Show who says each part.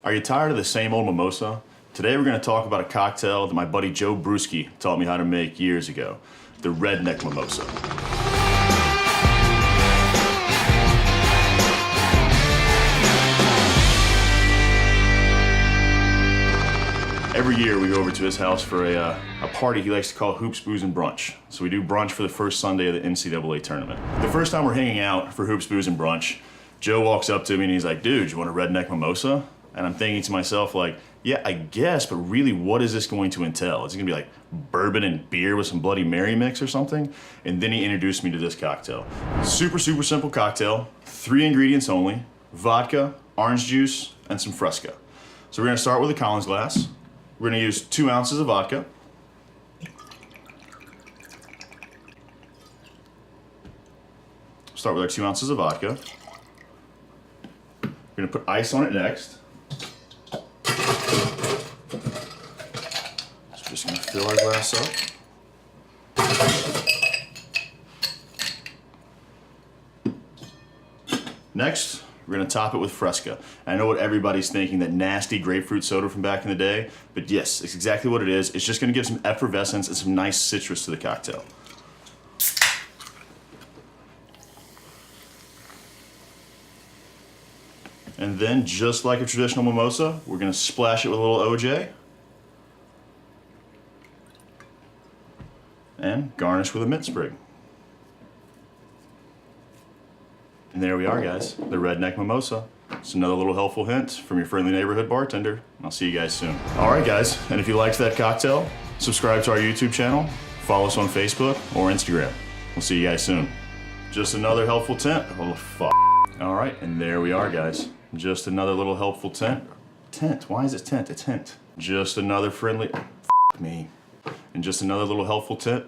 Speaker 1: Are you tired of the same old mimosa? Today we're going to talk about a cocktail that my buddy Joe Brewski taught me how to make years ago, the Redneck Mimosa. Every year we go over to his house for a party he likes to call Hoops, Booze, and Brunch. So we do brunch for the first Sunday of the NCAA tournament. The first time we're hanging out for Hoops, Booze, and Brunch, Joe walks up to me and he's like, dude, you want a Redneck Mimosa? And I'm thinking to myself like, yeah, I guess, but really what is this going to entail? Is it gonna be like bourbon and beer with some Bloody Mary mix or something? And then he introduced me to this cocktail. Super simple cocktail, 3 ingredients only, vodka, orange juice, and some Fresca. So we're gonna start with a Collins glass. We're gonna use 2 ounces of vodka. Start with our 2 ounces of vodka. We're gonna put ice on it next. So just gonna fill our glass up. Next, we're gonna top it with Fresca. I know what everybody's thinking, that nasty grapefruit soda from back in the day, but yes, it's exactly what it is. It's just gonna give some effervescence and some nice citrus to the cocktail. And then, just like a traditional mimosa, we're gonna splash it with a little OJ. And garnish with a mint sprig. And there we are, guys, the Redneck Mimosa. It's another little helpful hint from your friendly neighborhood bartender. I'll see you guys soon. All right, guys, and if you liked that cocktail, subscribe to our YouTube channel, follow us on Facebook or Instagram. We'll see you guys soon. Just another helpful tint. Oh, fuck. All right, and there we are, guys. Just another little helpful tint. Tint, why is it tint? It's hint. Just another friendly, me. And just another little helpful tint.